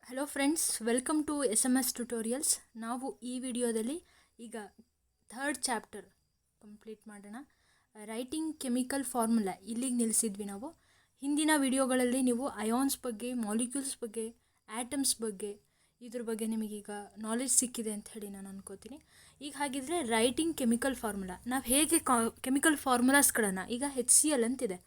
Hello friends, welcome to SMS tutorials. ನಾವು ಈ ವಿಡಿಯೋದಲ್ಲಿ ಈಗ ಥರ್ಡ್ ಚಾಪ್ಟರ್ ಕಂಪ್ಲೀಟ್ ಮಾಡೋಣ. ರೈಟಿಂಗ್ ಕೆಮಿಕಲ್ ಫಾರ್ಮುಲಾ ಇಲ್ಲಿಗೆ ನಿಲ್ಲಿಸಿದ್ವಿ ನಾವು. ಹಿಂದಿನ ವಿಡಿಯೋಗಳಲ್ಲಿ ನೀವು ಅಯಾನ್ಸ್ ಬಗ್ಗೆ, ಮಾಲಿಕ್ಯೂಲ್ಸ್ ಬಗ್ಗೆ, ಆಟಮ್ಸ್ ಬಗ್ಗೆ ಇದ್ರ ಬಗ್ಗೆ ನಿಮಗೀಗ ನಾಲೆಜ್ ಸಿಕ್ಕಿದೆ ಅಂತ ಹೇಳಿ ನಾನು ಅನ್ಕೋತೀನಿ. ಈಗ ಹಾಗಿದ್ರೆ ರೈಟಿಂಗ್ ಕೆಮಿಕಲ್ ಫಾರ್ಮುಲಾ ನಾವು ಹೇಗೆ ಕೆಮಿಕಲ್ ಫಾರ್ಮುಲಾಸ್ಗಳನ್ನು ಈಗ HCl ಅಂತಿದೆ,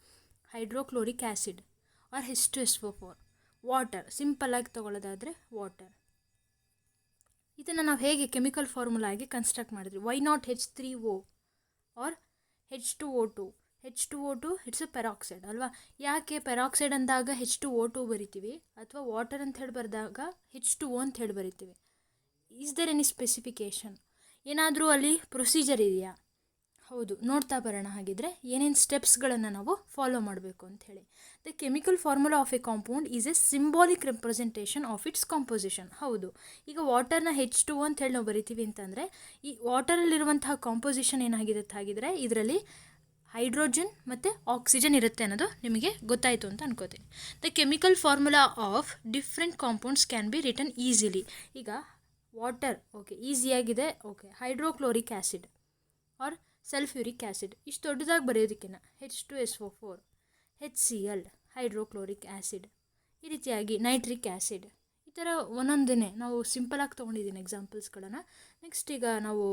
hydrochloric acid R H2SO4, water, ಸಿಂಪಲ್ಲಾಗಿ ತೊಗೊಳ್ಳೋದಾದರೆ ವಾಟರ್. ಇದನ್ನು ನಾವು ಹೇಗೆ ಕೆಮಿಕಲ್ ಫಾರ್ಮುಲಾ ಆಗಿ ಕನ್ಸ್ಟ್ರಕ್ಟ್ ಮಾಡಿದ್ವಿ. Why not H3O or H2O2. H2O2 it's a peroxide ಅಲ್ವಾ. ಯಾಕೆ ಪೆರಾಕ್ಸೈಡ್ ಅಂದಾಗ H2O2 ಬರಿತೀವಿ ಅಥವಾ ವಾಟರ್ ಅಂತ ಹೇಳಿ ಬರೆದಾಗ H2O ಅಂತ ಹೇಳಿ ಬರಿತೀವಿ? Is there any specification? ಏನಾದರೂ ಅಲ್ಲಿ ಪ್ರೊಸೀಜರ್ ಇದೆಯಾ? ಹೌದು, ನೋಡ್ತಾ ಬರೋಣ. ಹಾಗಿದ್ರೆ ಏನೇನು ಸ್ಟೆಪ್ಸ್ಗಳನ್ನು ನಾವು ಫಾಲೋ ಮಾಡಬೇಕು ಅಂತ ಹೇಳಿ. The chemical formula of A compound is A symbolic representation of it's composition. ಹೌದು, ಈಗ ವಾಟರ್ನ H2O ಅಂತ ಹೇಳಿ ನಾವು ಬರಿತೀವಿ ಅಂತಂದರೆ ಈ ವಾಟರಲ್ಲಿರುವಂತಹ ಕಾಂಪೋಸಿಷನ್ ಏನಾಗಿರುತ್ತೆ ಹಾಗಿದ್ರೆ ಇದರಲ್ಲಿ ಹೈಡ್ರೋಜನ್ ಮತ್ತು ಆಕ್ಸಿಜನ್ ಇರುತ್ತೆ ಅನ್ನೋದು ನಿಮಗೆ ಗೊತ್ತಾಯಿತು ಅಂತ ಅನ್ಕೋತೀನಿ. The chemical formula of different compounds can be written easily. ಈಗ ವಾಟರ್ ಓಕೆ ಈಸಿಯಾಗಿದೆ, okay. Hydrochloric acid or sulphuric acid ಇಷ್ಟು ದೊಡ್ಡದಾಗಿ ಬರೆಯೋದಕ್ಕಿಂತ H2SO4, HCl, ಹೈಡ್ರೋಕ್ಲೋರಿಕ್ ಆ್ಯಸಿಡ್, ಈ ರೀತಿಯಾಗಿ ನೈಟ್ರಿಕ್ ಆ್ಯಸಿಡ್, ಈ ಥರ ಒಂದೊಂದೇ ನಾವು ಸಿಂಪಲಾಗಿ ತೊಗೊಂಡಿದ್ದೀನಿ ಎಕ್ಸಾಂಪಲ್ಸ್ಗಳನ್ನು. ನೆಕ್ಸ್ಟ್ ಈಗ ನಾವು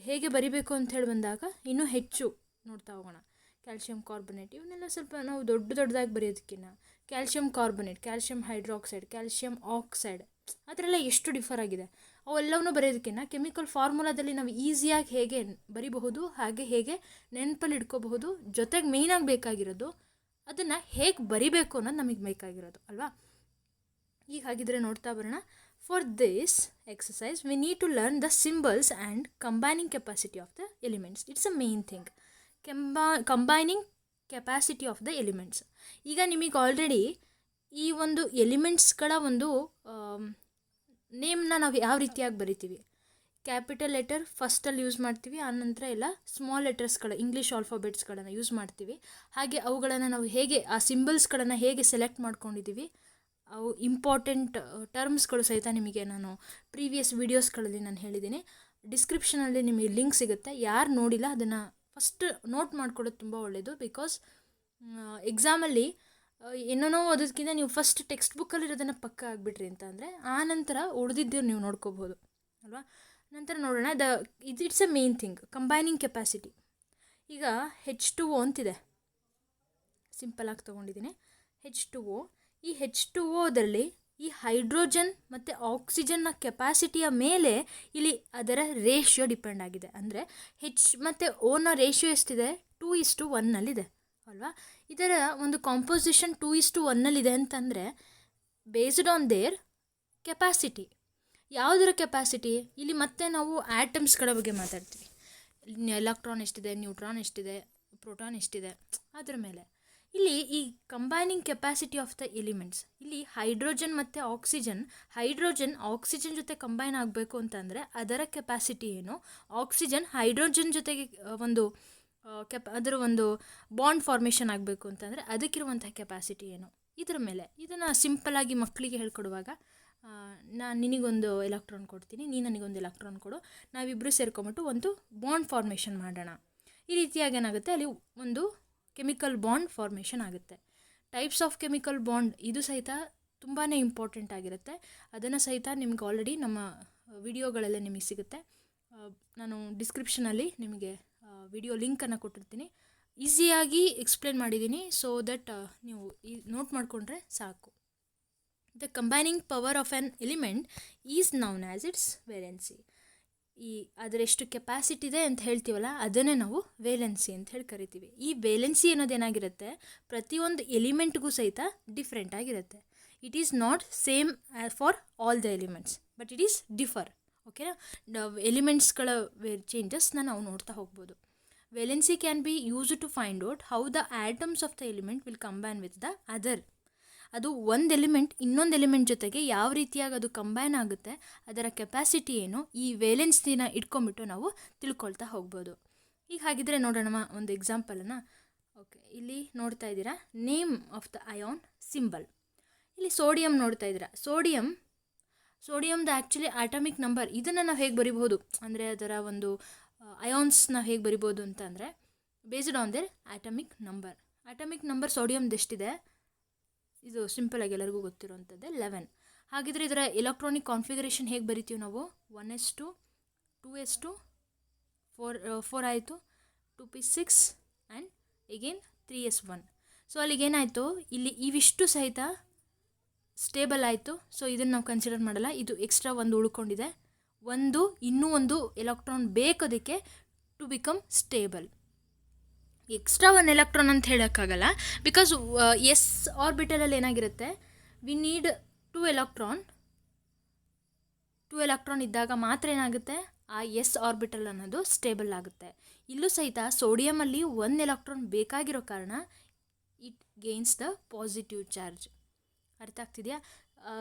ಹೇಗೆ ಬರಿಬೇಕು ಅಂತ ಹೇಳಿ ಬಂದಾಗ ಇನ್ನೂ ಹೆಚ್ಚು ನೋಡ್ತಾ ಹೋಗೋಣ. ಕ್ಯಾಲ್ಶಿಯಂ ಕಾರ್ಬೊನೇಟ್ ಇವನ್ನೆಲ್ಲ ಸ್ವಲ್ಪ ನಾವು ದೊಡ್ಡದಾಗಿ ಬರೆಯೋದಕ್ಕಿಂತ calcium carbonate, calcium hydroxide, calcium oxide ಆ ಥರ ಎಲ್ಲ ಎಷ್ಟು ಡಿಫರ್ ಆಗಿದೆ ಅವೆಲ್ಲವನ್ನೂ ಬರೆಯೋದಕ್ಕಿಂತ ಕೆಮಿಕಲ್ ಫಾರ್ಮುಲಾದಲ್ಲಿ ನಾವು ಈಸಿಯಾಗಿ ಹೇಗೆ ಬರಿಬಹುದು, ಹಾಗೆ ಹೇಗೆ ನೆನಪಲ್ಲಿ ಇಟ್ಕೋಬಹುದು, ಜೊತೆಗೆ ಮೇಯ್ನಾಗಿ ಬೇಕಾಗಿರೋದು ಅದನ್ನು ಹೇಗೆ ಬರಿಬೇಕು ಅನ್ನೋದು ನಮಗೆ ಬೇಕಾಗಿರೋದು ಅಲ್ವಾ. ಈಗ ಹಾಗಿದ್ರೆ ನೋಡ್ತಾ ಬರೋಣ. For this exercise we need to learn the symbols and combining capacity of the elements. It's a main thing, combining capacity of the elements. ಈಗ ನಿಮಗೆ ಆಲ್ರೆಡಿ ಈ ಒಂದು ಎಲಿಮೆಂಟ್ಸ್ಗಳ ಒಂದು ನೇಮ್ನ ನಾವು ಯಾವ ರೀತಿಯಾಗಿ ಬರಿತೀವಿ, ಕ್ಯಾಪಿಟಲ್ ಲೆಟರ್ ಫಸ್ಟಲ್ಲಿ ಯೂಸ್ ಮಾಡ್ತೀವಿ, ಆನಂತರ ಎಲ್ಲ ಸ್ಮಾಲ್ ಲೆಟರ್ಸ್ಗಳ ಇಂಗ್ಲೀಷ್ ಆಲ್ಫಾಬೆಟ್ಸ್ಗಳನ್ನು ಯೂಸ್ ಮಾಡ್ತೀವಿ. ಹಾಗೆ ಅವುಗಳನ್ನು ನಾವು ಹೇಗೆ ಆ ಸಿಂಬಲ್ಸ್ಗಳನ್ನು ಹೇಗೆ ಸೆಲೆಕ್ಟ್ ಮಾಡ್ಕೊಂಡಿದ್ದೀವಿ, ಅವು ಇಂಪಾರ್ಟೆಂಟ್ ಟರ್ಮ್ಸ್ಗಳು ಸಹಿತ ನಿಮಗೆ ನಾನು ಪ್ರೀವಿಯಸ್ ವೀಡಿಯೋಸ್ಗಳಲ್ಲಿ ನಾನು ಹೇಳಿದ್ದೀನಿ. ಡಿಸ್ಕ್ರಿಪ್ಷನಲ್ಲಿ ನಿಮಗೆ ಲಿಂಕ್ ಸಿಗುತ್ತೆ. ಯಾರು ನೋಡಿಲ್ಲ ಅದನ್ನು ಫಸ್ಟ್ ನೋಟ್ ಮಾಡ್ಕೊಳ್ಳೋದು ತುಂಬ ಒಳ್ಳೆಯದು. ಬಿಕಾಸ್ ಎಕ್ಸಾಮಲ್ಲಿ ಏನೋ ಓದೋದಕ್ಕಿಂತ ನೀವು ಫಸ್ಟ್ ಟೆಕ್ಸ್ಟ್ ಬುಕ್ಕಲ್ಲಿರೋದನ್ನು ಪಕ್ಕ ಆಗಿಬಿಟ್ರಿ ಅಂತ ಅಂದರೆ ಆ ನಂತರ ಉಳಿದಿದ್ದು ನೀವು ನೋಡ್ಕೋಬೋದು ಅಲ್ವಾ. ನಂತರ ನೋಡೋಣ. It's A main thing, combining capacity. ಈಗ H2O ಅಂತಿದೆ, ಸಿಂಪಲಾಗಿ ತೊಗೊಂಡಿದ್ದೀನಿ H2O. ಈ H2Oದಲ್ಲಿ ಈ ಹೈಡ್ರೋಜನ್ ಮತ್ತು ಆಕ್ಸಿಜನ್ನ ಕೆಪಾಸಿಟಿಯ ಮೇಲೆ ಇಲ್ಲಿ ಅದರ ರೇಷಿಯೋ ಡಿಪೆಂಡ್ ಆಗಿದೆ. ಅಂದರೆ H ಮತ್ತು Oನ ರೇಷಿಯೋ ಎಷ್ಟಿದೆ, 2:1 ಅಲ್ವಾ. ಇದರ ಒಂದು ಕಾಂಪೋಸಿಷನ್ 2:1 ಅಂತಂದರೆ ಬೇಸ್ಡ್ ಆನ್ ದೇರ್ ಕೆಪಾಸಿಟಿ. ಯಾವುದರ ಕೆಪಾಸಿಟಿ? ಇಲ್ಲಿ ಮತ್ತೆ ನಾವು ಆಟಮ್ಸ್ಗಳ ಬಗ್ಗೆ ಮಾತಾಡ್ತೀವಿ. ಎಲೆಕ್ಟ್ರಾನ್ ಎಷ್ಟಿದೆ, ನ್ಯೂಟ್ರಾನ್ ಎಷ್ಟಿದೆ, ಪ್ರೋಟಾನ್ ಎಷ್ಟಿದೆ, ಅದರ ಮೇಲೆ. ಇಲ್ಲಿ ಈ combining capacity of the elements, ಇಲ್ಲಿ ಹೈಡ್ರೋಜನ್ ಮತ್ತು ಹೈಡ್ರೋಜನ್ ಆಕ್ಸಿಜನ್ ಜೊತೆ ಕಂಬೈನ್ ಆಗಬೇಕು ಅಂತಂದರೆ ಅದರ ಕೆಪಾಸಿಟಿ ಏನು, ಆಕ್ಸಿಜನ್ ಹೈಡ್ರೋಜನ್ ಜೊತೆಗೆ ಒಂದು ಅದರ ಒಂದು ಬಾಂಡ್ ಫಾರ್ಮೇಷನ್ ಆಗಬೇಕು ಅಂತಂದರೆ ಅದಕ್ಕಿರುವಂಥ ಕೆಪಾಸಿಟಿ ಏನು, ಇದರ ಮೇಲೆ. ಇದನ್ನು ಸಿಂಪಲ್ಲಾಗಿ ಮಕ್ಕಳಿಗೆ ಹೇಳ್ಕೊಡುವಾಗ ನಾನು ನಿನಗೊಂದು ಎಲೆಕ್ಟ್ರಾನ್ ಕೊಡ್ತೀನಿ, ನೀನು ನನಗೊಂದು ಎಲೆಕ್ಟ್ರಾನ್ ಕೊಡು, ನಾವಿಬ್ಬರು ಸೇರ್ಕೊಂಬಿಟ್ಟು ಒಂದು ಬಾಂಡ್ ಫಾರ್ಮೇಷನ್ ಮಾಡೋಣ. ಈ ರೀತಿಯಾಗಿ ಏನಾಗುತ್ತೆ, ಅಲ್ಲಿ ಒಂದು ಕೆಮಿಕಲ್ ಬಾಂಡ್ ಫಾರ್ಮೇಷನ್ ಆಗುತ್ತೆ. ಟೈಪ್ಸ್ ಆಫ್ ಕೆಮಿಕಲ್ ಬಾಂಡ್ ಇದು ಸಹಿತ ತುಂಬಾ ಇಂಪಾರ್ಟೆಂಟ್ ಆಗಿರುತ್ತೆ. ಅದನ್ನು ಸಹಿತ ನಿಮ್ಗೆ ಆಲ್ರೆಡಿ ನಮ್ಮ ವಿಡಿಯೋಗಳಲ್ಲೇ ನಿಮಗೆ ಸಿಗುತ್ತೆ. ನಾನು ಡಿಸ್ಕ್ರಿಪ್ಷನಲ್ಲಿ ನಿಮಗೆ ವಿಡಿಯೋ ಲಿಂಕನ್ನು ಕೊಟ್ಟಿರ್ತೀನಿ. ಈಸಿಯಾಗಿ ಎಕ್ಸ್ಪ್ಲೇನ್ ಮಾಡಿದ್ದೀನಿ, ಸೊ ದಟ್ ನೀವು ನೋಟ್ ಮಾಡಿಕೊಂಡ್ರೆ ಸಾಕು. The combining power of an element is known as its valency. ಈ ಅದರೆಷ್ಟು ಕೆಪಾಸಿಟಿ ಇದೆ ಅಂತ ಹೇಳ್ತೀವಲ್ಲ ಅದನ್ನೇ ನಾವು ವೇಲೆನ್ಸಿ ಅಂತ ಹೇಳಿ ಕರಿತೀವಿ. ಈ ವೇಲೆನ್ಸಿ ಅನ್ನೋದೇನಾಗಿರುತ್ತೆ, ಪ್ರತಿಯೊಂದು ಎಲಿಮೆಂಟ್ಗೂ ಸಹಿತ ಡಿಫ್ರೆಂಟ್ ಆಗಿರುತ್ತೆ. It is not same for all the elements, but it is differ. ಓಕೆನಾ. ಎಲಿಮೆಂಟ್ಸ್ಗಳ ಚೇಂಜಸ್ನ ನಾವು ನೋಡ್ತಾ ಹೋಗ್ಬೋದು. Valency can be used to find out how the atoms of the element will combine with the other. ಅದು ಒಂದು element ಇನ್ನೊಂದು element ಜೊತೆಗೆ ಯಾವ ರೀತಿಯಾಗಿ ಅದು ಕಂಬೈನ್ ಆಗುತ್ತೆ, ಅದರ ಕೆಪಾಸಿಟಿ ಏನು, ಈ ವೇಲೆನ್ಸಿನ ಇಟ್ಕೊಂಡ್ಬಿಟ್ಟು ನಾವು ತಿಳ್ಕೊಳ್ತಾ ಹೋಗ್ಬೋದು. ಈಗ ಹಾಗಿದ್ರೆ ನೋಡೋಣ ಒಂದು ಎಕ್ಸಾಂಪಲನ್ನು. ಓಕೆ, ಇಲ್ಲಿ ನೋಡ್ತಾ ಇದ್ದೀರಾ name of the ion symbol. ಇಲ್ಲಿ ಸೋಡಿಯಂ ನೋಡ್ತಾ ಇದ್ದೀರಾ. ಸೋಡಿಯಂ ಸೋಡಿಯಮ್ದು ಆ್ಯಕ್ಚುಲಿ ಆಟಮಿಕ್ ನಂಬರ್ ಇದನ್ನು ನಾವು ಹೇಗೆ ಬರಿಬೋದು ಅಂದರೆ ಅದರ ಒಂದು ಅಯಾನ್ಸ್ನ ಹೇಗೆ ಬರಿಬೋದು ಅಂತಂದರೆ based on their atomic number ಸೋಡಿಯಮ್ದು ಎಷ್ಟಿದೆ, ಇದು ಸಿಂಪಲಾಗಿ ಎಲ್ಲರಿಗೂ ಗೊತ್ತಿರೋವಂಥದ್ದೇ 11. ಹಾಗಿದ್ರೆ ಇದರ ಎಲೆಕ್ಟ್ರಾನಿಕ್ ಕಾನ್ಫಿಗರೇಷನ್ ಹೇಗೆ ಬರಿತೀವಿ ನಾವು, 1s2 2s2 4 ಆಯಿತು, 2p6 and again 3s1. So ಅಲ್ಲಿಗೇನಾಯಿತು, ಇಲ್ಲಿ ಇವಿಷ್ಟು ಸಹಿತ ಸ್ಟೇಬಲ್ ಆಯಿತು. ಸೊ ಇದನ್ನು ನಾವು ಕನ್ಸಿಡರ್ ಮಾಡಲ್ಲ, ಇದು ಎಕ್ಸ್ಟ್ರಾ ಒಂದು ಉಳ್ಕೊಂಡಿದೆ, ಇನ್ನೂ ಒಂದು ಎಲೆಕ್ಟ್ರಾನ್ ಬೇಕೋದಕ್ಕೆ ಟು ಬಿಕಮ್ ಸ್ಟೇಬಲ್. ಎಕ್ಸ್ಟ್ರಾ ಒಂದು ಎಲೆಕ್ಟ್ರಾನ್ ಅಂತ ಹೇಳೋಕ್ಕಾಗಲ್ಲ, ಬಿಕಾಸ್ ಎಸ್ ಆರ್ಬಿಟಲಲ್ಲಿ ಏನಾಗಿರುತ್ತೆ, ವಿ ನೀಡ್ 2 ಎಲೆಕ್ಟ್ರಾನ್ ಇದ್ದಾಗ ಮಾತ್ರ ಏನಾಗುತ್ತೆ, ಆ ಎಸ್ ಆರ್ಬಿಟಲ್ ಅನ್ನೋದು ಸ್ಟೇಬಲ್ ಆಗುತ್ತೆ. ಇಲ್ಲೂ ಸಹಿತ ಸೋಡಿಯಮಲ್ಲಿ 1 ಎಲೆಕ್ಟ್ರಾನ್ ಬೇಕಾಗಿರೋ ಕಾರಣ it gains the positive charge. ಅರ್ಥ ಆಗ್ತಿದೆಯಾ?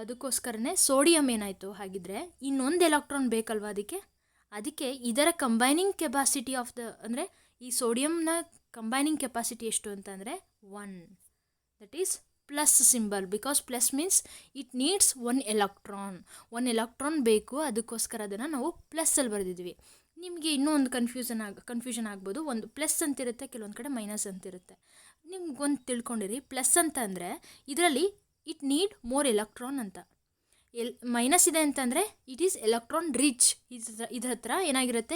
ಅದಕ್ಕೋಸ್ಕರನೇ ಸೋಡಿಯಂ ಏನಾಯಿತು, ಹಾಗಿದ್ರೆ ಇನ್ನೊಂದು ಎಲೆಕ್ಟ್ರಾನ್ ಬೇಕಲ್ವ ಅದಕ್ಕೆ ಇದರ ಕಂಬೈನಿಂಗ್ ಕೆಪಾಸಿಟಿ ಅಂದರೆ ಈ ಸೋಡಿಯಂನ ಕಂಬೈನಿಂಗ್ ಕೆಪಾಸಿಟಿ ಎಷ್ಟು ಅಂತಂದರೆ 1. That is plus symbol, because plus means it needs 1 electron ಬೇಕು, ಅದಕ್ಕೋಸ್ಕರ ಅದನ್ನು ನಾವು ಪ್ಲಸ್ಸಲ್ಲಿ ಬರೆದಿದ್ವಿ. ನಿಮಗೆ ಇನ್ನೂ ಒಂದು ಕನ್ಫ್ಯೂಷನ್ ಆಗ್ಬೋದು, ಒಂದು ಪ್ಲಸ್ ಅಂತಿರುತ್ತೆ, ಕೆಲವೊಂದು ಕಡೆ ಮೈನಸ್ ಅಂತಿರುತ್ತೆ. ನಿಮ್ಗೊಂದು ತಿಳ್ಕೊಂಡಿರಿ, ಪ್ಲಸ್ ಅಂತ ಅಂದರೆ ಇದರಲ್ಲಿ ಇಟ್ ನೀಡ್ ಮೋರ್ ಎಲೆಕ್ಟ್ರಾನ್ ಅಂತ, ಮೈನಸ್ ಇದೆ ಅಂತಂದರೆ ಇಟ್ ಈಸ್ ಎಲೆಕ್ಟ್ರಾನ್ ರಿಚ್, ಇದ್ರ ಹತ್ರ ಏನಾಗಿರುತ್ತೆ,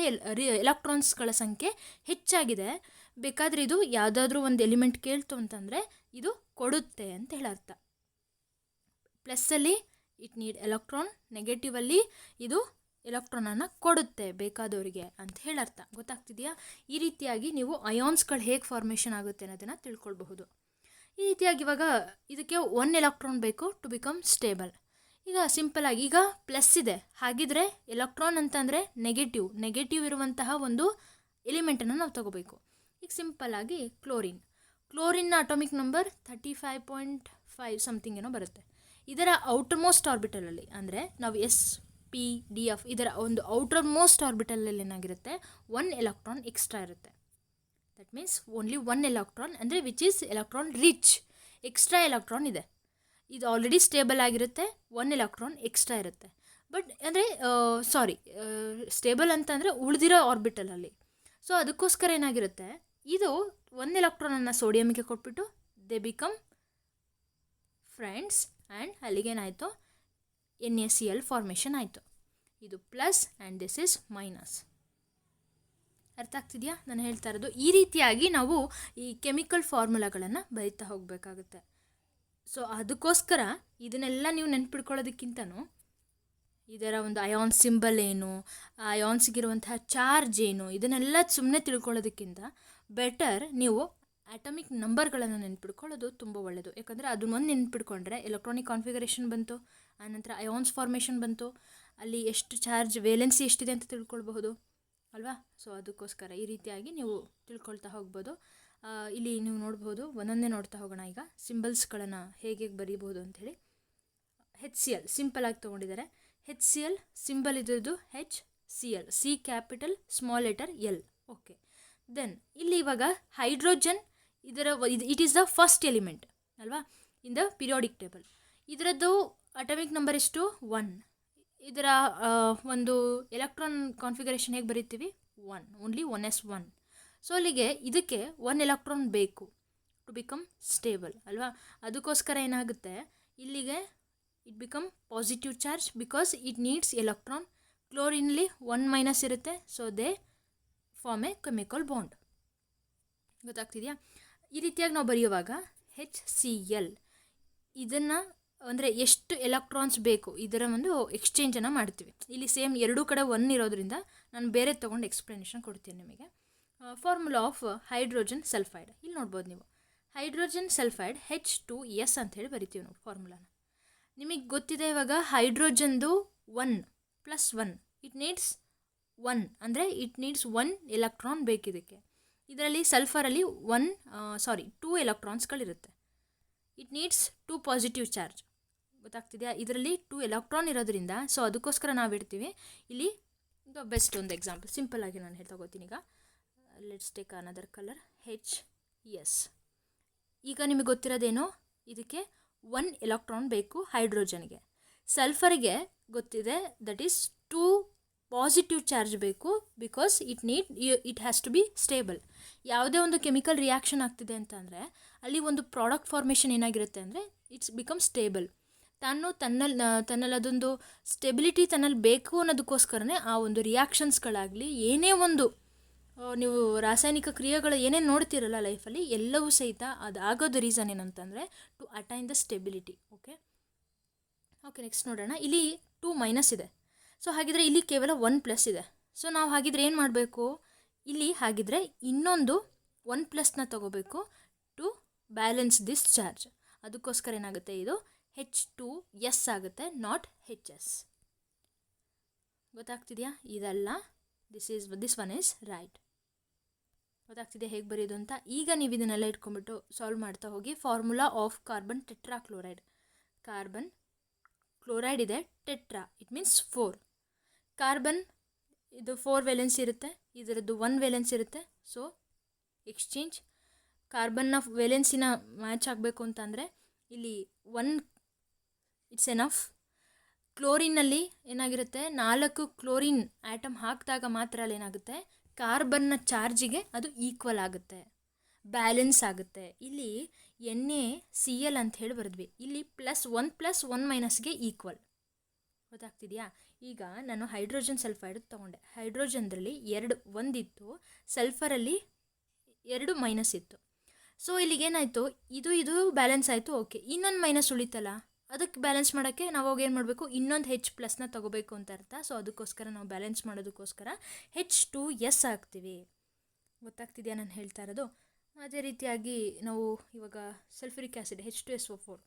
ಎಲೆಕ್ಟ್ರಾನ್ಸ್ಗಳ ಸಂಖ್ಯೆ ಹೆಚ್ಚಾಗಿದೆ, ಬೇಕಾದರೆ ಇದು ಯಾವುದಾದ್ರೂ ಒಂದು ಎಲಿಮೆಂಟ್ ಕೇಳ್ತು ಅಂತಂದರೆ ಇದು ಕೊಡುತ್ತೆ ಅಂತ ಹೇಳರ್ಥ. ಪ್ಲಸ್ಸಲ್ಲಿ ಇಟ್ ನೀಡ್ ಎಲೆಕ್ಟ್ರಾನ್, ನೆಗೆಟಿವಲ್ಲಿ ಇದು ಎಲೆಕ್ಟ್ರಾನನ್ನು ಕೊಡುತ್ತೆ ಬೇಕಾದವರಿಗೆ ಅಂತ ಹೇಳರ್ಥ. ಗೊತ್ತಾಗ್ತಿದೆಯಾ? ಈ ರೀತಿಯಾಗಿ ನೀವು ಅಯಾನ್ಸ್ಗಳು ಹೇಗೆ ಫಾರ್ಮೇಷನ್ ಆಗುತ್ತೆ ಅನ್ನೋದನ್ನು ತಿಳ್ಕೊಳ್ಬಹುದು. ಈ ರೀತಿಯಾಗಿ ಇವಾಗ ಇದಕ್ಕೆ 1 ಎಲೆಕ್ಟ್ರಾನ್ ಬೇಕು ಟು ಬಿಕಮ್ ಸ್ಟೇಬಲ್. ಈಗ ಸಿಂಪಲಾಗಿ ಈಗ ಪ್ಲಸ್ ಇದೆ, ಹಾಗಿದ್ರೆ ಎಲೆಕ್ಟ್ರಾನ್ ಅಂತಂದರೆ ನೆಗೆಟಿವ್ ಇರುವಂತಹ ಒಂದು ಎಲಿಮೆಂಟನ್ನು ನಾವು ತಗೋಬೇಕು. ಈಗ ಸಿಂಪಲ್ಲಾಗಿ ಕ್ಲೋರಿನ್ನ ಅಟಾಮಿಕ್ ನಂಬರ್ 35.5 ಸಮಥಿಂಗ್ ಏನೋ ಬರುತ್ತೆ. ಇದರ ಔಟರ್ ಮೋಸ್ಟ್ ಆರ್ಬಿಟಲಲ್ಲಿ ಅಂದರೆ ನಾವು SpDF ಇದರ ಒಂದು ಔಟರ್ ಮೋಸ್ಟ್ ಆರ್ಬಿಟಲಲ್ಲಿ ಏನಾಗಿರುತ್ತೆ, 1 ಎಲೆಕ್ಟ್ರಾನ್ ಎಕ್ಸ್ಟ್ರಾ ಇರುತ್ತೆ. ದಟ್ ಮೀನ್ಸ್ ಓನ್ಲಿ 1 ಎಲೆಕ್ಟ್ರಾನ್ ಅಂದರೆ which is electron rich, extra electron ಇದೆ. ಇದು ಆಲ್ರೆಡಿ ಸ್ಟೇಬಲ್ ಆಗಿರುತ್ತೆ, 1 ಎಲೆಕ್ಟ್ರಾನ್ ಎಕ್ಸ್ಟ್ರಾ ಇರುತ್ತೆ. ಬಟ್ ಅಂದರೆ ಸ್ಟೇಬಲ್ ಅಂತಂದರೆ ಉಳಿದಿರೋ ಆರ್ಬಿಟಲಲ್ಲಿ. ಸೊ ಅದಕ್ಕೋಸ್ಕರ ಏನಾಗಿರುತ್ತೆ, ಇದು 1 ಎಲೆಕ್ಟ್ರಾನನ್ನು ಸೋಡಿಯಮ್ಗೆ ಕೊಟ್ಬಿಟ್ಟು ದೇ ಬಿಕಮ್ ಫ್ರೆಂಡ್ಸ್ ಆ್ಯಂಡ್ ಅಲ್ಲಿಗೇನಾಯಿತು, NaCl ಫಾರ್ಮೇಷನ್ ಆಯಿತು. ಇದು plus and this is minus. ಅರ್ಥ ಆಗ್ತಿದೆಯಾ ನಾನು ಹೇಳ್ತಾ ಇರೋದು? ಈ ರೀತಿಯಾಗಿ ನಾವು ಈ ಕೆಮಿಕಲ್ ಫಾರ್ಮುಲಾಗಳನ್ನು ಬರೀತಾ ಹೋಗಬೇಕಾಗುತ್ತೆ. ಸೊ ಅದಕ್ಕೋಸ್ಕರ ಇದನ್ನೆಲ್ಲ ನೀವು ನೆನ್ಪಿಡ್ಕೊಳ್ಳೋದಕ್ಕಿಂತನೂ ಇದರ ಒಂದು ಅಯಾನ್ ಸಿಂಬಲ್ ಏನು, ಆ ಅಯಾನ್ಸ್ಗಿರುವಂತಹ ಚಾರ್ಜ್ ಏನು, ಇದನ್ನೆಲ್ಲ ಸುಮ್ಮನೆ ತಿಳ್ಕೊಳ್ಳೋದಕ್ಕಿಂತ ಬೆಟರ್ ನೀವು ಆಟಮಿಕ್ ನಂಬರ್ಗಳನ್ನು ನೆನ್ಪಿಡ್ಕೊಳ್ಳೋದು ತುಂಬ ಒಳ್ಳೆಯದು. ಯಾಕಂದರೆ ಅದನ್ನೊಂದು ನೆನ್ಪಿಡ್ಕೊಂಡ್ರೆ ಎಲೆಕ್ಟ್ರಾನಿಕ್ ಕಾನ್ಫಿಗರೇಷನ್ ಬಂತು, ಆನಂತರ ಅಯಾನ್ಸ್ ಫಾರ್ಮೇಷನ್ ಬಂತು, ಅಲ್ಲಿ ಎಷ್ಟು ಚಾರ್ಜ್ ವೇಲೆನ್ಸಿ ಎಷ್ಟಿದೆ ಅಂತ ತಿಳ್ಕೊಳ್ಬಹುದು ಅಲ್ವಾ. ಸೊ ಅದಕ್ಕೋಸ್ಕರ ಈ ರೀತಿಯಾಗಿ ನೀವು ತಿಳ್ಕೊಳ್ತಾ ಹೋಗ್ಬೋದು. ಇಲ್ಲಿ ನೀವು ನೋಡ್ಬೋದು, ಒಂದೊಂದೇ ನೋಡ್ತಾ ಹೋಗೋಣ. ಈಗ ಸಿಂಬಲ್ಸ್ಗಳನ್ನು ಹೇಗೆ ಬರೀಬೋದು ಅಂಥೇಳಿ. HCl ಸಿಂಪಲಾಗಿ ತೊಗೊಂಡಿದ್ದಾರೆ. HCl ಸಿಂಬಲ್ ಇದ್ರದ್ದು HCl, C capital small letter L. Okay, then ಇಲ್ಲಿ ಇವಾಗ hydrogen it is the first element ಅಲ್ವಾ ಇನ್ ದ ಪಿರಿಯಾಡಿಕ್ ಟೇಬಲ್. ಇದರದ್ದು ಅಟಾಮಿಕ್ ನಂಬರ್ ಎಷ್ಟು, 1. ಇದರ ಒಂದು ಎಲೆಕ್ಟ್ರಾನ್ ಕಾನ್ಫಿಗರೇಷನ್ ಹೇಗೆ ಬರೀತೀವಿ, 1, ಓನ್ಲಿ 1s1. ಸೊ ಅಲ್ಲಿಗೆ ಇದಕ್ಕೆ 1 ಎಲೆಕ್ಟ್ರಾನ್ ಬೇಕು ಟು ಬಿಕಮ್ ಸ್ಟೇಬಲ್ ಅಲ್ವಾ. ಅದಕ್ಕೋಸ್ಕರ ಏನಾಗುತ್ತೆ, ಇಲ್ಲಿಗೆ it become positive charge because it needs electron. ಕ್ಲೋರಿನಲ್ಲಿ 1- ಇರುತ್ತೆ, so they form a chemical bond. ಗೊತ್ತಾಗ್ತಿದೆಯಾ? ಈ ರೀತಿಯಾಗಿ ನಾವು ಬರೆಯುವಾಗ HCl ಇದನ್ನು ಅಂದರೆ ಎಷ್ಟು ಎಲೆಕ್ಟ್ರಾನ್ಸ್ ಬೇಕು ಇದರ ಒಂದು ಎಕ್ಸ್ಚೇಂಜನ್ನು ಮಾಡ್ತೀವಿ. ಇಲ್ಲಿ ಸೇಮ್ ಎರಡೂ ಕಡೆ 1 ಇರೋದ್ರಿಂದ ನಾನು ಬೇರೆ ತೊಗೊಂಡು ಎಕ್ಸ್ಪ್ಲನೇಷನ್ ಕೊಡ್ತೀನಿ ನಿಮಗೆ. ಫಾರ್ಮುಲಾ ಆಫ್ ಹೈಡ್ರೋಜನ್ ಸಲ್ಫೈಡ್ ಇಲ್ಲಿ ನೋಡ್ಬೋದು ನೀವು. ಹೈಡ್ರೋಜನ್ ಸಲ್ಫೈಡ್ H2S ಅಂಥೇಳಿ ಬರಿತೀವಿ ನಾವು ಫಾರ್ಮುಲಾನ. ನಿಮಗೆ ಗೊತ್ತಿದೆ ಇವಾಗ ಹೈಡ್ರೋಜನ್ದು 1+1 ಇಟ್ ನೀಡ್ಸ್ 1 ಅಂದರೆ ಇಟ್ ನೀಡ್ಸ್ 1 ಎಲೆಕ್ಟ್ರಾನ್ ಬೇಕಿದಕ್ಕೆ. ಇದರಲ್ಲಿ ಸಲ್ಫರಲ್ಲಿ 2 ಎಲೆಕ್ಟ್ರಾನ್ಸ್ಗಳಿರುತ್ತೆ. It needs 2 positive charge. ಗೊತ್ತಾಗ್ತಿದೆಯಾ? ಇದರಲ್ಲಿ 2 ಎಲೆಕ್ಟ್ರಾನ್ ಇರೋದ್ರಿಂದ ಸೊ ಅದಕ್ಕೋಸ್ಕರ ನಾವು ಇಡ್ತೀವಿ ಇಲ್ಲಿ. ಈಗ ಬೆಸ್ಟ್ ಒಂದು ಎಕ್ಸಾಂಪಲ್ ಸಿಂಪಲ್ಲಾಗಿ ನಾನು ಹೇಳ್ತಾ ಹೋಗ್ತೀನಿ. ಈಗ let's take another colour HS. ಈಗ ನಿಮಗೆ ಗೊತ್ತಿರೋದೇನು, ಇದಕ್ಕೆ 1 ಎಲೆಕ್ಟ್ರಾನ್ ಬೇಕು ಹೈಡ್ರೋಜನ್ಗೆ. ಸಲ್ಫರ್ಗೆ ಗೊತ್ತಿದೆ, ದಟ್ ಈಸ್ 2 ಪಾಸಿಟಿವ್ ಚಾರ್ಜ್ ಬೇಕು, because it has to be stable. ಯಾವುದೇ ಒಂದು ಕೆಮಿಕಲ್ ರಿಯಾಕ್ಷನ್ ಆಗ್ತಿದೆ ಅಂತಂದರೆ ಅಲ್ಲಿ ಒಂದು ಪ್ರಾಡಕ್ಟ್ ಫಾರ್ಮೇಷನ್ ಏನಾಗಿರುತ್ತೆ ಅಂದರೆ ಇಟ್ಸ್ ಬಿಕಮ್ ಸ್ಟೇಬಲ್. ತನ್ನಲ್ಲಿ ಅದೊಂದು ಸ್ಟೆಬಿಲಿಟಿ ತನ್ನಲ್ಲಿ ಬೇಕು ಅನ್ನೋದಕ್ಕೋಸ್ಕರನೇ ಆ ಒಂದು ರಿಯಾಕ್ಷನ್ಸ್ಗಳಾಗಲಿ, ಏನೇ ಒಂದು ನೀವು ರಾಸಾಯನಿಕ ಕ್ರಿಯೆಗಳು ಏನೇನು ನೋಡ್ತಿರಲ್ಲ ಲೈಫಲ್ಲಿ, ಎಲ್ಲವೂ ಸಹಿತ ಅದಾಗೋದು ರೀಸನ್ ಏನಂತಂದರೆ to attain the stability. Okay, next ನೋಡೋಣ. ಇಲ್ಲಿ 2 ಮೈನಸ್ ಇದೆ, ಸೊ ಹಾಗಿದ್ರೆ ಇಲ್ಲಿ ಕೇವಲ 1 ಪ್ಲಸ್ ಇದೆ. ಸೊ ನಾವು ಹಾಗಿದ್ರೆ ಏನು ಮಾಡಬೇಕು, ಇಲ್ಲಿ ಹಾಗಿದ್ರೆ ಇನ್ನೊಂದು 1 ಪ್ಲಸ್ನ ತಗೋಬೇಕು ಟು ಬ್ಯಾಲೆನ್ಸ್ ದಿಸ್ ಚಾರ್ಜ್. ಅದಕ್ಕೋಸ್ಕರ ಏನಾಗುತ್ತೆ, ಇದು H2S ಆಗುತ್ತೆ, ನಾಟ್ HS. ಗೊತ್ತಾಗ್ತಿದೆಯಾ? ಇದಲ್ಲ, ದಿಸ್ ಒನ್ ಈಸ್ ರೈಟ್. ಗೊತ್ತಾಗ್ತಿದೆಯಾ ಹೇಗೆ ಬರೆಯೋದು ಅಂತ? ಈಗ ನೀವು ಇದನ್ನೆಲ್ಲ ಇಟ್ಕೊಂಡ್ಬಿಟ್ಟು ಸಾಲ್ವ್ ಮಾಡ್ತಾ ಹೋಗಿ. Formula of carbon tetrachloride. Carbon chloride ಇದೆ, ಟೆಟ್ರಾ ಇಟ್ ಮೀನ್ಸ್ 4. ಕಾರ್ಬನ್ ಇದು 4 ವೇಲೆನ್ಸ್ ಇರುತ್ತೆ, ಇದರದ್ದು 1 ವೇಲೆನ್ಸ್ ಇರುತ್ತೆ. ಸೊ ಎಕ್ಸ್ಚೇಂಜ್ ಕಾರ್ಬನ್ನ ವೇಲೆನ್ಸಿನ ಮ್ಯಾಚ್ ಆಗಬೇಕು ಅಂತಂದರೆ ಇಲ್ಲಿ 1 ಇಟ್ಸ್ ಎನಫ್. ಕ್ಲೋರಿನಲ್ಲಿ ಏನಾಗಿರುತ್ತೆ, 4 ಕ್ಲೋರಿನ್ ಆ್ಯಟಮ್ ಹಾಕಿದಾಗ ಮಾತ್ರ ಅಲ್ಲಿ ಏನಾಗುತ್ತೆ, ಕಾರ್ಬನ್ನ ಚಾರ್ಜಿಗೆ ಅದು ಈಕ್ವಲ್ ಆಗುತ್ತೆ, ಬ್ಯಾಲೆನ್ಸ್ ಆಗುತ್ತೆ. ಇಲ್ಲಿ NaCl ಅಂತ ಹೇಳಿ ಬರೆದ್ವಿ, ಇಲ್ಲಿ +1 ಈಕ್ವಲ್. ಗೊತ್ತಾಗ್ತಿದೆಯಾ? ಈಗ ನಾನು ಹೈಡ್ರೋಜನ್ ಸಲ್ಫೈಡ್ ತೊಗೊಂಡೆ. ಹೈಡ್ರೋಜನ್ದಲ್ಲಿ 2 ಒಂದಿತ್ತು, ಸಲ್ಫರಲ್ಲಿ 2 ಮೈನಸ್ ಇತ್ತು. ಸೊ ಇಲ್ಲಿಗೇನಾಯಿತು, ಇದು ಬ್ಯಾಲೆನ್ಸ್ ಆಯಿತು. ಓಕೆ, ಇನ್ನೊಂದು ಮೈನಸ್ ಉಳಿತಲ್ಲ, ಅದಕ್ಕೆ ಬ್ಯಾಲೆನ್ಸ್ ಮಾಡೋಕ್ಕೆ ನಾವು ಅವಾಗ ಏನು ಮಾಡಬೇಕು, ಇನ್ನೊಂದು H+ ತೊಗೋಬೇಕು ಅಂತ ಅರ್ಥ. ಸೊ ಅದಕ್ಕೋಸ್ಕರ ನಾವು ಬ್ಯಾಲೆನ್ಸ್ ಮಾಡೋದಕ್ಕೋಸ್ಕರ H2S ಹಾಕ್ತೀವಿ. ಗೊತ್ತಾಗ್ತಿದೆಯಾ ನಾನು ಹೇಳ್ತಾ ಇರೋದು? ಅದೇ ರೀತಿಯಾಗಿ ನಾವು ಇವಾಗ ಸಲ್ಫ್ಯೂರಿಕ್ ಆ್ಯಸಿಡ್ H2SO4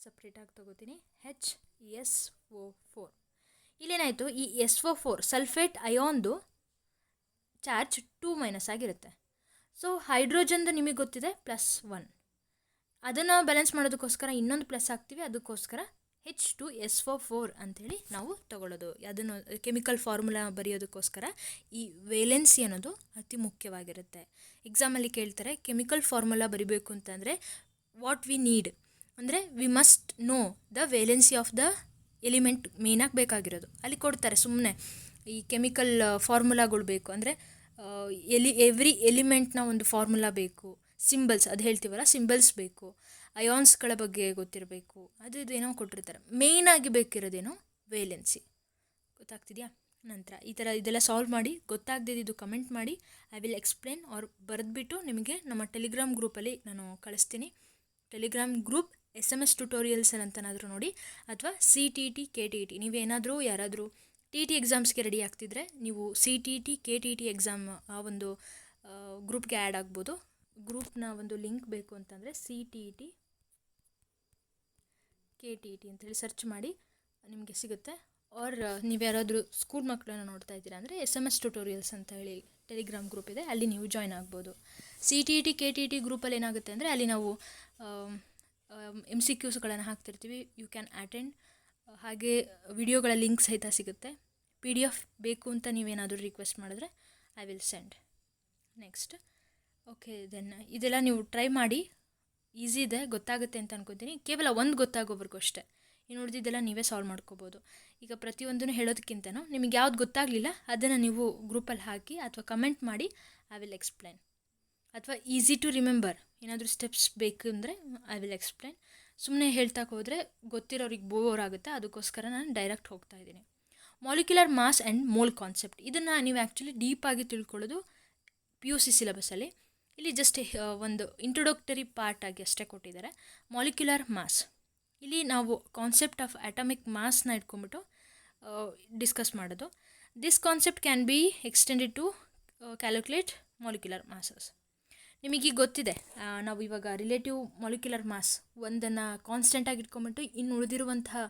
ಸಪ್ರೇಟಾಗಿ ತೊಗೋತೀನಿ, HSO4. ಇಲ್ಲೇನಾಯಿತು, ಈ SO4 ಸಲ್ಫೇಟ್ ಅಯಾನ್ದು ಚಾರ್ಜ್ 2 ಆಗಿರುತ್ತೆ. ಸೊ ಹೈಡ್ರೋಜನ್ದು ನಿಮಗೆ ಗೊತ್ತಿದೆ +1. ಅದನ್ನು ಬ್ಯಾಲೆನ್ಸ್ ಮಾಡೋದಕ್ಕೋಸ್ಕರ ಇನ್ನೊಂದು ಪ್ಲಸ್ ಹಾಕ್ತೀವಿ, ಅದಕ್ಕೋಸ್ಕರ H2SO4 ಅಂಥೇಳಿ ನಾವು ತಗೊಳ್ಳೋದು. ಅದನ್ನು ಕೆಮಿಕಲ್ ಫಾರ್ಮುಲಾ ಬರೆಯೋದಕ್ಕೋಸ್ಕರ ಈ ವೇಲೆನ್ಸಿ ಅನ್ನೋದು ಅತಿ ಮುಖ್ಯವಾಗಿರುತ್ತೆ. ಎಕ್ಸಾಮಲ್ಲಿ ಕೇಳ್ತಾರೆ, ಕೆಮಿಕಲ್ ಫಾರ್ಮುಲಾ ಬರಿಬೇಕು ಅಂತಂದರೆ ವಾಟ್ ವಿ ನೀಡ್ ಅಂದರೆ we must know the valency of the element ಮೇನಾಗಿ ಬೇಕಾಗಿರೋದು. ಅಲ್ಲಿ ಕೊಡ್ತಾರೆ ಸುಮ್ಮನೆ ಈ ಕೆಮಿಕಲ್ ಫಾರ್ಮುಲಾಗಳು ಬೇಕು ಅಂದರೆ ಎವ್ರಿ ಎಲಿಮೆಂಟ್ನ ಒಂದು ಫಾರ್ಮುಲಾ ಬೇಕು, ಸಿಂಬಲ್ಸ್ ಅದು ಹೇಳ್ತೀವಲ್ಲ, ಸಿಂಬಲ್ಸ್ ಬೇಕು, ಅಯಾನ್ಸ್ಗಳ ಬಗ್ಗೆ ಗೊತ್ತಿರಬೇಕು, ಇದು ಏನೋ ಕೊಟ್ಟಿರ್ತಾರೆ. ಮೇಯ್ನಾಗಿ ಬೇಕಿರೋದೇನೋ ವೇಲೆನ್ಸಿ. ಗೊತ್ತಾಗ್ತಿದೆಯಾ? ನಂತರ ಈ ಥರ ಇದೆಲ್ಲ ಸಾಲ್ವ್ ಮಾಡಿ, ಗೊತ್ತಾಗದಿದ್ದು ಕಮೆಂಟ್ ಮಾಡಿ, ಐ ವಿಲ್ ಎಕ್ಸ್ಪ್ಲೇನ್ ಆರ್ ಬರೆದ್ಬಿಟ್ಟು ನಿಮಗೆ ನಮ್ಮ ಟೆಲಿಗ್ರಾಮ್ ಗ್ರೂಪಲ್ಲಿ ನಾನು ಕಳಿಸ್ತೀನಿ. ಟೆಲಿಗ್ರಾಮ್ ಗ್ರೂಪ್ SMS ಟ್ಯುಟೋರಿಯಲ್ಸ್ ಅಂತನಾದರೂ ನೋಡಿ, ಅಥವಾ CTT KTT ನೀವೇನಾದರೂ ಯಾರಾದರೂ TT ಎಕ್ಸಾಮ್ಸ್ಗೆ ರೆಡಿ ಆಗ್ತಿದ್ರೆ ನೀವು CTT KTT ಎಕ್ಸಾಮ್ ಆ ಒಂದು ಗ್ರೂಪ್ಗೆ ಆ್ಯಡ್ ಆಗ್ಬೋದು. ಗ್ರೂಪ್ನ ಒಂದು ಲಿಂಕ್ ಬೇಕು ಅಂತಂದರೆ CTT KTT ಅಂತೇಳಿ ಸರ್ಚ್ ಮಾಡಿ ನಿಮಗೆ ಸಿಗುತ್ತೆ. ಆರ್ ನೀವು ಯಾರಾದರೂ ಸ್ಕೂಲ್ ಮಕ್ಕಳನ್ನು ನೋಡ್ತಾ ಇದ್ದೀರಾ ಅಂದರೆ SMS ಟ್ಯುಟೋರಿಯಲ್ಸ್ ಅಂತ ಹೇಳಿ ಟೆಲಿಗ್ರಾಮ್ ಗ್ರೂಪ್ ಇದೆ, ಅಲ್ಲಿ ನೀವು ಜಾಯ್ನ್ ಆಗ್ಬೋದು. CTT KTT ಗ್ರೂಪಲ್ಲಿ ಏನಾಗುತ್ತೆ ಅಂದರೆ ಅಲ್ಲಿ ನಾವು MCQಸ್ಗಳನ್ನು ಹಾಕ್ತಿರ್ತೀವಿ, ಯು ಕ್ಯಾನ್ ಅಟೆಂಡ್. ಹಾಗೆ ವಿಡಿಯೋಗಳ ಲಿಂಕ್ ಸಹಿತ ಸಿಗುತ್ತೆ. PDF ಬೇಕು ಅಂತ ನೀವೇನಾದರೂ ರಿಕ್ವೆಸ್ಟ್ ಮಾಡಿದ್ರೆ I will send. Next okay, then ಇದೆಲ್ಲ ನೀವು ಟ್ರೈ ಮಾಡಿ, ಈಸಿ ಇದೆ, ಗೊತ್ತಾಗುತ್ತೆ ಅಂತ ಅನ್ಕೊತೀನಿ. ಕೇವಲ ಒಂದು ಗೊತ್ತಾಗೋವರೆಗೂ ಅಷ್ಟೇ, ಇನ್ನು ಉಳಿದಿದ್ದೆಲ್ಲ ನೀವೇ ಸಾಲ್ವ್ ಮಾಡ್ಕೋಬೋದು. ಈಗ ಪ್ರತಿಯೊಂದನ್ನು ಹೇಳೋದಕ್ಕಿಂತನೂ ನಿಮಗೆ ಯಾವ್ದು ಗೊತ್ತಾಗಲಿಲ್ಲ ಅದನ್ನು ನೀವು ಗ್ರೂಪಲ್ಲಿ ಹಾಕಿ ಅಥವಾ ಕಮೆಂಟ್ ಮಾಡಿ, ಐ ವಿಲ್ ಎಕ್ಸ್ಪ್ಲೈನ್. ಅಥವಾ ಈಸಿ ಟು ರಿಮೆಂಬರ್ ಏನಾದರೂ ಸ್ಟೆಪ್ಸ್ ಬೇಕು ಅಂದರೆ ಐ ವಿಲ್ ಎಕ್ಸ್ಪ್ಲೈನ್. ಸುಮ್ಮನೆ ಹೇಳ್ತಾ ಹೋದರೆ ಗೊತ್ತಿರೋರಿಗೆ ಬೋರ್ ಆಗುತ್ತೆ, ಅದಕ್ಕೋಸ್ಕರ ನಾನು ಡೈರೆಕ್ಟ್ ಹೋಗ್ತಾ ಇದ್ದೀನಿ. Molecular mass and mole concept, ಇದನ್ನು ನೀವು ಆ್ಯಕ್ಚುಲಿ ಡೀಪಾಗಿ ತಿಳ್ಕೊಳ್ಳೋದು PUC ಸಿಲೆಬಸ್ಸಲ್ಲಿ. ಇಲ್ಲಿ ಜಸ್ಟ್ ಒಂದು ಇಂಟ್ರೊಡಕ್ಟರಿ ಪಾರ್ಟ್ ಆಗಿ ಅಷ್ಟೇ ಕೊಟ್ಟಿದ್ದಾರೆ. ಮಾಲಿಕ್ಯುಲರ್ ಮಾಸ್, ಇಲ್ಲಿ ನಾವು ಕಾನ್ಸೆಪ್ಟ್ ಆಫ್ ಅಟಾಮಿಕ್ ಮಾಸ್ನ ಇಟ್ಕೊಂಡ್ಬಿಟ್ಟು ಡಿಸ್ಕಸ್ ಮಾಡೋದು. This concept can be extended to calculate molecular masses. ನಿಮಗೀಗ ಗೊತ್ತಿದೆ, ನಾವು ಇವಾಗ ರಿಲೇಟಿವ್ ಮಾಲಿಕ್ಯುಲರ್ ಮಾಸ್ ಒಂದನ್ನು ಕಾನ್ಸ್ಟೆಂಟಾಗಿ ಇಟ್ಕೊಂಬಿಟ್ಟು ಇನ್ನು ಉಳಿದಿರುವಂತಹ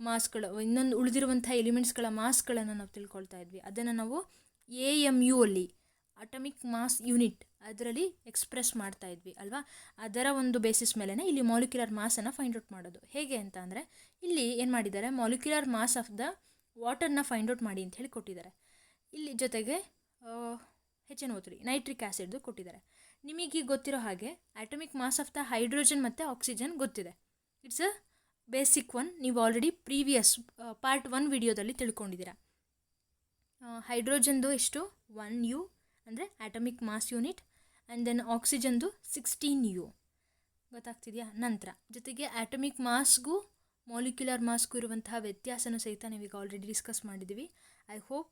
ಮಾಸ್ಗಳು, ಇನ್ನೊಂದು ಉಳಿದಿರುವಂಥ ಎಲಿಮೆಂಟ್ಸ್ಗಳ ಮಾಸ್ಗಳನ್ನು ನಾವು ತಿಳ್ಕೊಳ್ತಾ ಇದ್ವಿ. ಅದನ್ನು ನಾವು AMU ಅಲ್ಲಿ ಅಟಮಿಕ್ ಮಾಸ್ ಯೂನಿಟ್ ಅದರಲ್ಲಿ ಎಕ್ಸ್ಪ್ರೆಸ್ ಮಾಡ್ತಾ ಇದ್ವಿ ಅಲ್ವಾ. ಅದರ ಒಂದು ಬೇಸಿಸ್ ಮೇಲೇ ಇಲ್ಲಿ ಮಾಲಿಕ್ಯುಲರ್ ಮಾಸನ್ನು ಫೈಂಡ್ ಔಟ್ ಮಾಡೋದು. ಹೇಗೆ ಅಂತ ಅಂದರೆ ಇಲ್ಲಿ ಏನು ಮಾಡಿದ್ದಾರೆ, ಮಾಲಿಕ್ಯುಲರ್ ಮಾಸ್ ಆಫ್ ದ ವಾಟರ್ನ ಫೈಂಡ್ ಔಟ್ ಮಾಡಿ ಅಂತ ಹೇಳಿ ಕೊಟ್ಟಿದ್ದಾರೆ. ಇಲ್ಲಿ ಜೊತೆಗೆ HNO3 ನೈಟ್ರಿಕ್ ಆ್ಯಸಿಡ್ದು ಕೊಟ್ಟಿದ್ದಾರೆ. ನಿಮಗೆ ಗೊತ್ತಿರೋ ಹಾಗೆ atomic mass of the hydrogen ಮತ್ತು ಆಕ್ಸಿಜನ್ ಗೊತ್ತಿದೆ. ಇಟ್ಸ್ ಅ ಬೇಸಿಕ್ ಒನ್ ನೀವು ಆಲ್ರೆಡಿ ಪ್ರೀವಿಯಸ್ ಪಾರ್ಟ್ 1 ವಿಡಿಯೋದಲ್ಲಿ ತಿಳ್ಕೊಂಡಿದ್ದೀರಾ. ಹೈಡ್ರೋಜನ್ದು ಎಷ್ಟು 1 U ಅಂದರೆ atomic mass unit, and then ಆಕ್ಸಿಜನ್ದು 16 U. ಗೊತ್ತಾಗ್ತಿದೆಯಾ? ನಂತರ ಜೊತೆಗೆ ಆಟಮಿಕ್ ಮಾಸ್ಗೂ ಮಾಲಿಕ್ಯುಲರ್ ಮಾಸ್ಗೂ ಇರುವಂತಹ ವ್ಯತ್ಯಾಸನೂ ಸಹಿತ ನೀವೀಗ ಆಲ್ರೆಡಿ ಡಿಸ್ಕಸ್ ಮಾಡಿದ್ದೀವಿ. ಐ ಹೋಪ್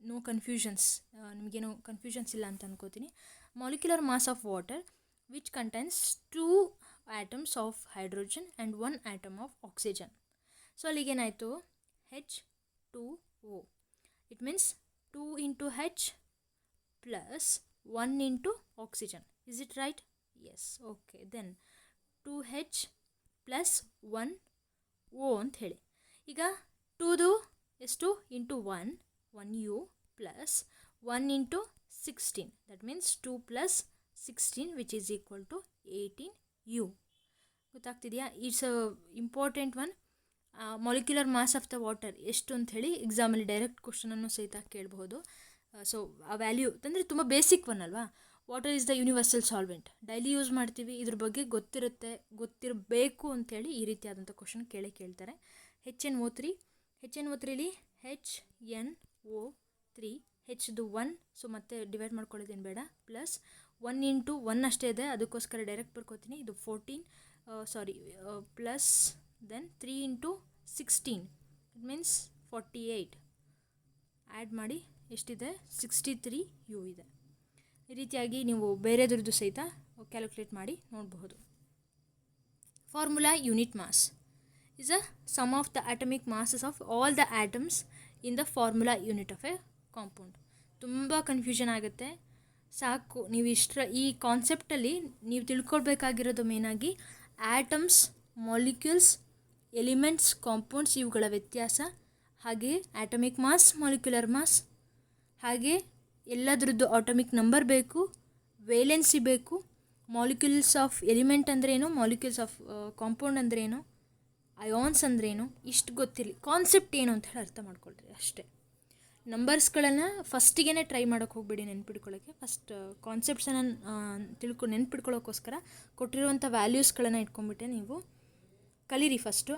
ನೋ ಕನ್ಫ್ಯೂಷನ್ಸ್, ನಿಮಗೇನು ಕನ್ಫ್ಯೂಷನ್ಸ್ ಇಲ್ಲ ಅಂತ ಅನ್ಕೋತೀನಿ. Molecular mass of water which contains 2 atoms of hydrogen and 1 atom of oxygen. So ಅಲ್ಲಿಗೇನಾಯಿತು H2O. It means 2 into H plus 1 into oxygen. Is it right? Yes. Okay. Then 2H plus 1O ಅಂತ ಹೇಳಿ. ಈಗ 2ದು ಎಷ್ಟು into 1U plus 1 into 16. That means 2 plus 16 which is equal to 18U. ಗೊತ್ತಾಗ್ತಿದೆಯಾ? It's a important one. Molecular mass of the water ಎಷ್ಟು ಅಂತ ಹೇಳಿ ಎಕ್ಸಾಮಲ್ಲಿ direct ಕ್ವಶನನ್ನು ಸಹಿತ ಕೇಳಬಹುದು. ಸೊ ಆ ವ್ಯಾಲ್ಯೂ ಅಂದರೆ ತುಂಬ ಬೇಸಿಕ್ ಒನ್ ಅಲ್ವಾ. Water is the universal solvent, daily use ಮಾಡ್ತೀವಿ, ಇದ್ರ ಬಗ್ಗೆ ಗೊತ್ತಿರಬೇಕು ಅಂಥೇಳಿ ಈ ರೀತಿಯಾದಂಥ ಕ್ವಶನ್ ಕೇಳ್ತಾರೆ. HNO3ಲಿ HNO3 ಹೆಚ್ದು 1, ಸೊ ಮತ್ತೆ ಡಿವೈಡ್ ಮಾಡ್ಕೊಳ್ಳೋದೇನು ಬೇಡ, ಪ್ಲಸ್ 1 into 1 ಅಷ್ಟೇ ಇದೆ, ಅದಕ್ಕೋಸ್ಕರ ಡೈರೆಕ್ಟ್ ಬರ್ಕೋತೀನಿ. ಇದು 14 plus then 3 into 16 it means 48. Add ಮಾಡಿ ಎಷ್ಟಿದೆ 63U ಇದೆ. ಈ ರೀತಿಯಾಗಿ ನೀವು ಬೇರೆದ್ರದ್ದು ಸಹಿತ ಕ್ಯಾಲ್ಕುಲೇಟ್ ಮಾಡಿ ನೋಡಬಹುದು. Formula unit mass is a sum of the atomic masses of all the atoms in the formula unit of a compound. ತುಂಬ ಕನ್ಫ್ಯೂಷನ್ ಆಗುತ್ತೆ. ಸಾಕು ನೀವು ಈ ಕಾನ್ಸೆಪ್ಟಲ್ಲಿ ನೀವು ತಿಳ್ಕೊಳ್ಬೇಕಾಗಿರೋದು ಮೇನಾಗಿ ಆಟಮ್ಸ್, ಮಾಲಿಕ್ಯೂಲ್ಸ್, ಎಲಿಮೆಂಟ್ಸ್, ಕಾಂಪೌಂಡ್ಸ್ ಇವುಗಳ ವ್ಯತ್ಯಾಸ, ಹಾಗೆ ಆಟಮಿಕ್ ಮಾಸ್, ಮಾಲಿಕ್ಯುಲರ್ ಮಾಸ್, ಹಾಗೆ ಎಲ್ಲದರದ್ದು ಆಟಮಿಕ್ ನಂಬರ್ ಬೇಕು, ವೇಲೆನ್ಸಿ ಬೇಕು, ಮಾಲಿಕ್ಯೂಲ್ಸ್ ಆಫ್ ಎಲಿಮೆಂಟ್ ಅಂದ್ರೇನು, ಮಾಲಿಕ್ಯೂಲ್ಸ್ ಆಫ್ ಕಾಂಪೌಂಡ್ ಅಂದ್ರೇನು, ಅಯಾನ್ಸ್ ಅಂದ್ರೇನು, ಇಷ್ಟು ಗೊತ್ತಿರಲಿ, ಕಾನ್ಸೆಪ್ಟ್ ಏನು ಅಂತ ಹೇಳಿ ಅರ್ಥ ಮಾಡ್ಕೊಳ್ರಿ ಅಷ್ಟೇ. ನಂಬರ್ಸ್ಗಳನ್ನು ಫಸ್ಟಿಗೆ ಟ್ರೈ ಮಾಡೋಕ್ಕೆ ಹೋಗ್ಬೇಡಿ ನೆನ್ಪಿಡ್ಕೊಳ್ಳೋಕ್ಕೆ. ಫಸ್ಟ್ ಕಾನ್ಸೆಪ್ಟ್ಸನ್ನು ನೆನ್ಪಿಡ್ಕೊಳ್ಳೋಕ್ಕೋಸ್ಕರ ಕೊಟ್ಟಿರುವಂಥ ವ್ಯಾಲ್ಯೂಸ್ಗಳನ್ನು ಇಟ್ಕೊಂಡ್ಬಿಟ್ಟೆ ನೀವು ಕಲೀರಿ ಫಸ್ಟು.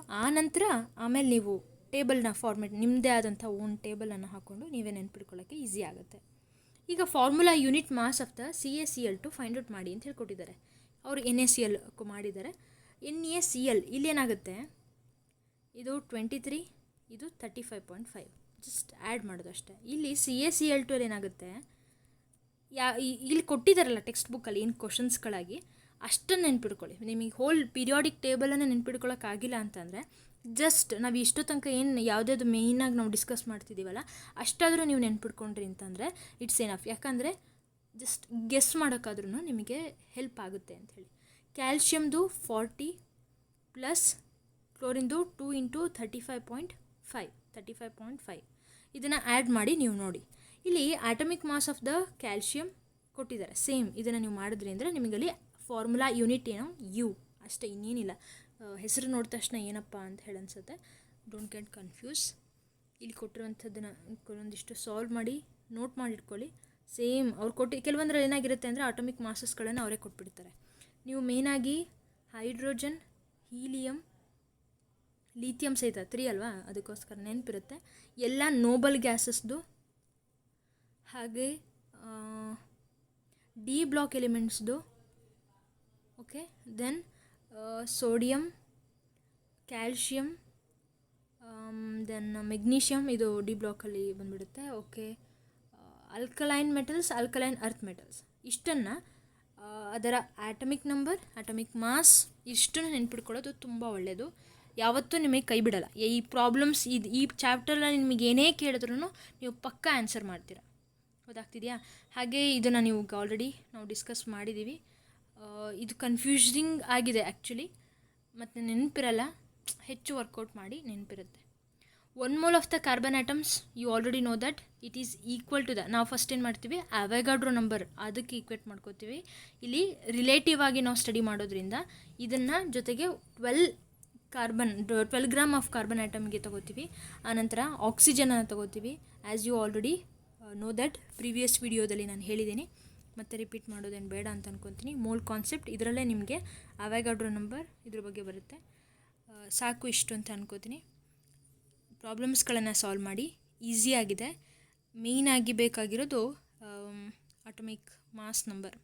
ಆಮೇಲೆ ನೀವು ಟೇಬಲ್ನ ಫಾರ್ಮೆಟ್ ನಿಮ್ಮದೇ ಆದಂಥ ಓನ್ ಟೇಬಲನ್ನು ಹಾಕ್ಕೊಂಡು ನೀವೇ ನೆನ್ಪಿಡ್ಕೊಳ್ಳೋಕ್ಕೆ ಈಸಿ ಆಗುತ್ತೆ. ಈಗ formula unit mass of the CaCl2 find out ಮಾಡಿ ಅಂತ ಹೇಳ್ಕೊಟ್ಟಿದ್ದಾರೆ. ಅವರು NaCl ಮಾಡಿದ್ದಾರೆ. NaCl ಇಲ್ಲೇನಾಗುತ್ತೆ, ಇದು 23, ಇದು 35.5, ಜಸ್ಟ್ ಆ್ಯಡ್ ಮಾಡೋದು ಅಷ್ಟೇ. ಇಲ್ಲಿ CaCl2 ಏನಾಗುತ್ತೆ, ಇಲ್ಲಿ ಕೊಟ್ಟಿದ್ದಾರಲ್ಲ ಟೆಕ್ಸ್ಟ್ ಬುಕ್ಕಲ್ಲಿ ಏನು ಕ್ವಶನ್ಸ್ಗಳಾಗಿ ಅಷ್ಟನ್ನು ನೆನ್ಪಿಡ್ಕೊಳ್ಳಿ. ನಿಮಗೆ ಹೋಲ್ ಪೀರಿಯಾಡಿಕ್ ಟೇಬಲನ್ನು ನೆನ್ಪಿಡ್ಕೊಳ್ಳೋಕ್ಕಾಗಿಲ್ಲ ಅಂತಂದರೆ ಜಸ್ಟ್ ನಾವು ಇಷ್ಟೋ ತನಕ ಏನು ಯಾವುದ್ಯಾವುದು ಮೇಯ್ನಾಗಿ ನಾವು ಡಿಸ್ಕಸ್ ಮಾಡ್ತಿದ್ದೀವಲ್ಲ ಅಷ್ಟಾದರೂ ನೀವು ನೆನ್ಪಿಡ್ಕೊಂಡ್ರಿ ಅಂತಂದರೆ ಇಟ್ಸ್ ಎನಫ್. ಯಾಕಂದರೆ ಜಸ್ಟ್ ಗೆಸ್ ಮಾಡೋಕ್ಕಾದ್ರೂ ನಿಮಗೆ ಹೆಲ್ಪ್ ಆಗುತ್ತೆ ಅಂಥೇಳಿ. ಕ್ಯಾಲ್ಶಿಯಮ್ದು 40 ಪ್ಲಸ್ ಕ್ಲೋರಿಂದು 2 into 35.5 ಇದನ್ನು ಆ್ಯಡ್ ಮಾಡಿ ನೀವು ನೋಡಿ. ಇಲ್ಲಿ atomic mass of the calcium ಕೊಟ್ಟಿದ್ದಾರೆ ಸೇಮ್. ಇದನ್ನು ನೀವು ಮಾಡಿದ್ರಿ ಅಂದರೆ ನಿಮಗಲ್ಲಿ ಫಾರ್ಮುಲಾ ಯೂನಿಟ್ ಏನೋ ಯು ಅಷ್ಟೇ, ಇನ್ನೇನಿಲ್ಲ. ಹೆಸರು ನೋಡಿದ ತಕ್ಷಣ ಏನಪ್ಪ ಅಂತ ಹೇಳಿ ಅನಿಸುತ್ತೆ. Don't get confuse. ಇಲ್ಲಿ ಕೊಟ್ಟಿರುವಂಥದ್ದನ್ನು ಒಂದಿಷ್ಟು ಸಾಲ್ವ್ ಮಾಡಿ ನೋಟ್ ಮಾಡಿಟ್ಕೊಳ್ಳಿ. ಸೇಮ್ ಅವ್ರು ಕೆಲವೊಂದರಲ್ಲಿ ಏನಾಗಿರುತ್ತೆ ಅಂದರೆ ಆಟಮಿಕ್ ಮಾಸಸ್ಗಳನ್ನು ಅವರೇ ಕೊಟ್ಬಿಡ್ತಾರೆ. ನೀವು ಮೇಯ್ನಾಗಿ ಹೈಡ್ರೋಜನ್, ಹೀಲಿಯಮ್, ಲೀಥಿಯಮ್ ಸಹಿತ 3 ಅಲ್ವಾ, ಅದಕ್ಕೋಸ್ಕರ ನೆನಪಿರುತ್ತೆ. ಎಲ್ಲ ನೋಬಲ್ ಗ್ಯಾಸಸ್ದು, ಹಾಗೆ ಡಿ ಬ್ಲಾಕ್ ಎಲಿಮೆಂಟ್ಸ್ದು, okay. Then sodium, calcium, then magnesium, ಇದು ಡಿ ಬ್ಲಾಕಲ್ಲಿ ಬಂದುಬಿಡುತ್ತೆ, okay. Alkaline metals, alkaline earth metals, ಇಷ್ಟನ್ನು ಅದರ ಆಟಮಿಕ್ ನಂಬರ್, ಆಟಮಿಕ್ ಮಾಸ್ ಇಷ್ಟನ್ನು ನೆನ್ಪಿಡ್ಕೊಳ್ಳೋದು ತುಂಬ ಒಳ್ಳೆಯದು. ಯಾವತ್ತೂ ನಿಮಗೆ ಕೈ ಬಿಡಲ್ಲ. ಈ ಪ್ರಾಬ್ಲಮ್ಸ್ ಈ ಚಾಪ್ಟರಲ್ಲಿ ನಿಮಗೆ ಏನೇ ಕೇಳಿದ್ರೂ ನೀವು ಪಕ್ಕಾ ಆನ್ಸರ್ ಮಾಡ್ತೀರಾ. ಗೊತ್ತಾಗ್ತಿದೆಯಾ? ಹಾಗೆ ಇದನ್ನು ನೀವು ಆಲ್ರೆಡಿ ನಾವು ಡಿಸ್ಕಸ್ ಮಾಡಿದ್ದೀವಿ. ಇದು ಕನ್ಫ್ಯೂಸಿಂಗ್ ಆಗಿದೆ ಆ್ಯಕ್ಚುಲಿ, ಮತ್ತು ನೆನಪಿರಲ್ಲ. ಹೆಚ್ಚು ವರ್ಕೌಟ್ ಮಾಡಿ ನೆನಪಿರುತ್ತೆ. 1 mole of the carbon atoms you already know that it is equal to the, ನಾವು ಫಸ್ಟ್ ಏನು ಮಾಡ್ತೀವಿ ಅವೊಗಡ್ರೋ ನಂಬರ್ ಅದಕ್ಕೆ ಈಕ್ವೇಟ್ ಮಾಡ್ಕೋತೀವಿ. ಇಲ್ಲಿ ರಿಲೇಟಿವ್ ಆಗಿ ನಾವು ಸ್ಟಡಿ ಮಾಡೋದ್ರಿಂದ ಇದನ್ನು ಜೊತೆಗೆ 12 ಗ್ರಾಮ್ ಆಫ್ ಕಾರ್ಬನ್ ಆಟಮ್ಗೆ ತೊಗೋತೀವಿ. ಆನಂತರ ಆಕ್ಸಿಜನನ್ನು ತೊಗೋತೀವಿ. As you already know that previous ವಿಡಿಯೋದಲ್ಲಿ ನಾನು ಹೇಳಿದ್ದೀನಿ, ಮತ್ತು ರಿಪೀಟ್ ಮಾಡೋದೇನು ಬೇಡ ಅಂತ ಅನ್ಕೊತೀನಿ. ಮೋಲ್ ಕಾನ್ಸೆಪ್ಟ್ ಇದರಲ್ಲೇ ನಿಮಗೆ ಅವೊಗಡ್ರೋ ನಂಬರ್ ಇದ್ರ ಬಗ್ಗೆ ಬರುತ್ತೆ. ಸಾಕು ಇಷ್ಟು ಅಂತ ಅನ್ಕೋತೀನಿ. ಪ್ರಾಬ್ಲಮ್ಸ್ಗಳನ್ನು ಸಾಲ್ವ್ ಮಾಡಿ ಈಸಿಯಾಗಿದೆ. ಮೇಯ್ನಾಗಿ ಬೇಕಾಗಿರೋದು atomic mass number.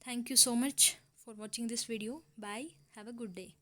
Thank you so much for watching this video. Bye. Have a good day.